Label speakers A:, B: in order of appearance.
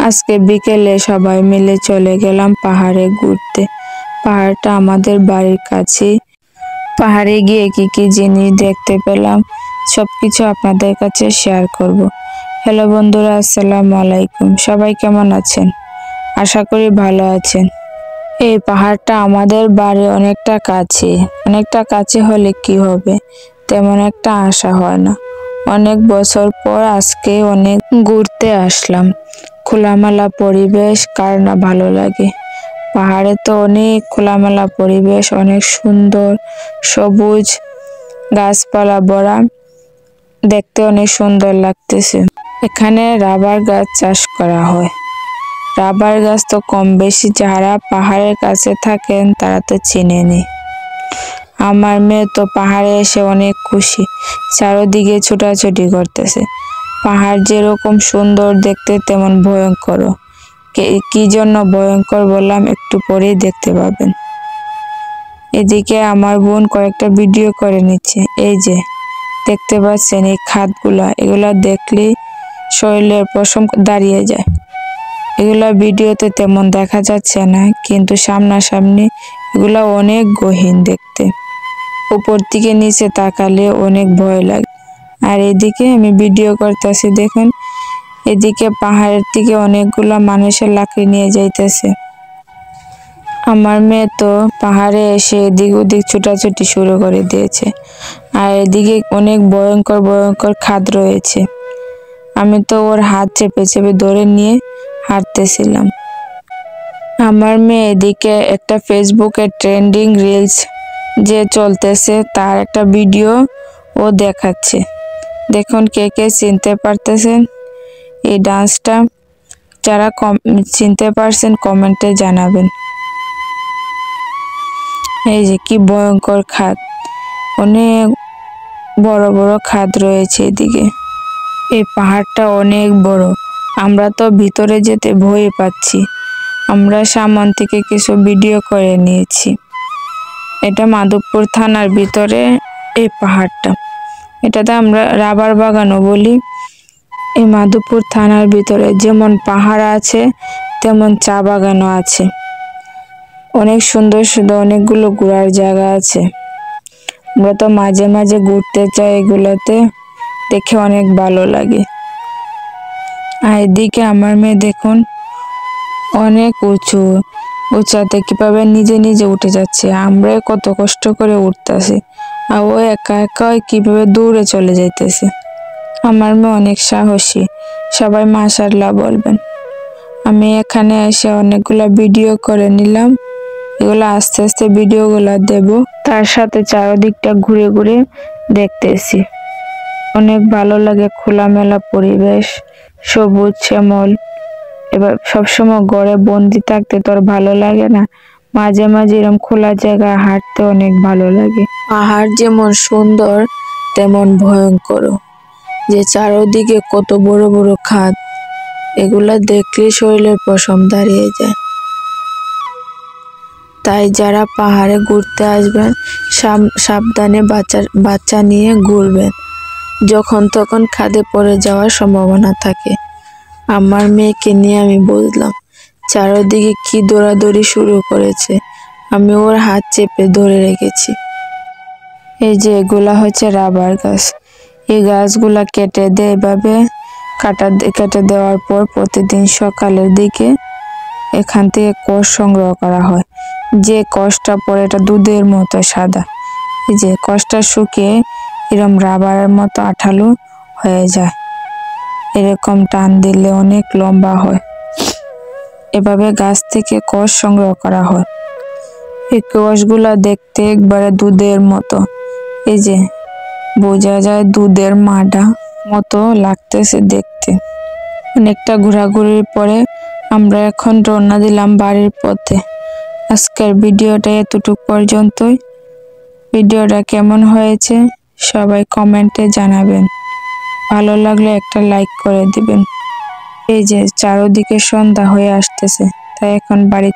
A: আজকে বিকেলে সবাই মিলে চলে গেলাম পাহাড়ে ঘুরতে। পাহাড়টা আমাদের বাড়ির কাছেই। পাহাড়ে গিয়ে কি কি জিনিস দেখতে পেলাম সবকিছু আপনাদের কাছে শেয়ার করব। হ্যালো বন্ধুরা, আসসালামু আলাইকুম। সবাই কেমন আছেন? আশা করি ভালো আছেন। এই পাহাড়টা আমাদের বাড়ি অনেকটা কাছে হলে কি হবে, তেমন একটা আশা হয় না। অনেক বছর পর আজকে অনেক ঘুরতে আসলাম। খোলামেলা পরিবেশ কার না ভালো লাগে। পাহাড়ে তো অনেক খোলামেলা পরিবেশ, অনেক সুন্দর সবুজ গাছপালা ভরা, দেখতে অনেক সুন্দর লাগতেছে। এখানে রাবার গাছ চাষ করা হয়। রাবার গাছ তো কম বেশি যারা পাহাড়ের কাছে থাকেন তারা তো চেনেনি। আমার মেয়ে তো পাহাড়ে এসে অনেক খুশি, চারদিকে ছোটাছুটি করতেছে। পাহাড় যেরকম সুন্দর দেখতে তেমন ভয়ঙ্কর। কি জন্য ভয়ঙ্কর বললাম একটু পরেই দেখতে পাবেন। এদিকে আমার বোন কয়েকটা ভিডিও করে নিচ্ছে। এই যে দেখতে পাচ্ছেন এই খাদগুলা, এগুলা দেখলেই শরীরের পশম দাঁড়িয়ে যায়। এগুলা ভিডিওতে তেমন দেখা যাচ্ছে না, কিন্তু সামনাসামনি এগুলা অনেক গহীন দেখতে। উপর থেকে নিচে তাকালে অনেক ভয় লাগে। আর এদিকে আমি ভিডিও করতেছি, দেখুন এদিকে পাহাড়ের থেকে অনেকগুলা মানুষের লাকড়ি নিয়ে যাইতেছে। আমার মেয়ে তো পাহাড়ে এসে এদিক ওদিক ছোটাছুটি শুরু করে দিয়েছে। আর এদিকে অনেক ভয়ঙ্কর ভয়ঙ্কর খাদ রয়েছে। আমি তো ওর হাত চেপে চেপে ধরে নিয়ে হাঁটতেছিলাম। আমার মেয়ে এদিকে একটা ফেসবুকে ট্রেন্ডিং রিলস যে চলতেছে তার একটা ভিডিও ও দেখাচ্ছে। দেখুন কে কে চিনতে পারতেছেন এই ডান্সটা। যারা চিনতে পারছেন কমেন্টে জানাবেন। এই যে কি ভয়ঙ্কর খাদ, অনেক বড় বড় খাদ রয়েছে এদিকে। এই পাহাড়টা অনেক বড়, আমরা তো ভিতরে যেতে ভয় পাচ্ছি। আমরা সামন থেকে কিছু ভিডিও করে নিয়েছি। এটা মাধবপুর থানার ভিতরে এই পাহাড়টা। এটাতে আমরা রাবার বাগানও বলি। এই মাধবপুর থানার ভিতরে যেমন পাহাড় আছে তেমন চা বাগানও আছে। অনেক সুন্দর সুন্দর অনেকগুলো ঘোরার জায়গা আছে। আমরা তো মাঝে মাঝে ঘুরতে চাই, এগুলোতে দেখে অনেক ভালো লাগে। আর এদিকে আমার মেয়ে দেখুন অনেক উঁচাতে কিভাবে নিজে নিজে উঠে যাচ্ছে। আমরা কত কষ্ট করে উঠতেছি, আর ও একা একা কিভাবে দূরে চলে যাইতেছে। আমার মেয়ে অনেক সাহসী, সবাই মাশাআল্লাহ বলবেন। আমি এখানে এসে অনেকগুলা ভিডিও করে নিলাম। এগুলো আস্তে আস্তে ভিডিওগুলা দেব, তার সাথে চারদিকটা ঘুরে ঘুরে দেখতেছি। অনেক ভালো লাগে, খোলামেলা পরিবেশ, সবুজ শ্যামল। এবার সবসময় ঘরে বন্দি থাকতে তো আর ভালো লাগে না, মাঝে মাঝে এরকম খোলা জায়গায় হাঁটতে অনেক ভালো লাগে। পাহাড় যেমন সুন্দর তেমন ভয়ঙ্কর, যে চারদিকে কত বড় বড় খাদ, এগুলা দেখলে শরীরের পশম দাঁড়িয়ে যায়। তাই যারা পাহাড়ে ঘুরতে আসবেন সাবধানে বাচ্চা নিয়ে ঘুরবেন, যখন তখন খাদে পড়ে যাওয়ার সম্ভাবনা থাকে। আমার মেয়েকে নিয়ে আমি বুঝলাম চারদিকে কি দৌড়াদৌড়ি শুরু করেছে, আমি ওর হাত চেপে ধরে রেখেছি। এই যে এগুলা হচ্ছে রাবার গাছ। এই গাছগুলা কেটে দেয়, এভাবে কেটে দেওয়ার পর প্রতিদিন সকালের দিকে এখান থেকে কষ সংগ্রহ করা হয়। যে কষটা পরে এটা দুধের মতো সাদা। এই যে কষটা শুকিয়ে এরকম রাবারের মতো আঠালো হয়ে যায়। এরকম টান দিলে অনেক লম্বা হয়। এভাবে গাছ থেকে কষ সংগ্রহ করা হয়। এই কষগুলা দেখতে একবারে দুধের মতো। এই যে বোঝা যায় দুধের মাডা মতো লাগতেছে দেখতে। অনেকটা ঘোরাঘুরির পরে আমরা এখন রওনা দিলাম বাড়ির পথে। আজকের ভিডিওটা এতটুকু পর্যন্তই। ভিডিওটা কেমন হয়েছে সবাই কমেন্টে জানাবেন। ভালো লাগলে একটা লাইক করে দিবেন। এই যে চারদিকে সন্ধ্যা হয়ে আসতেছে, তাই এখন বাড়ি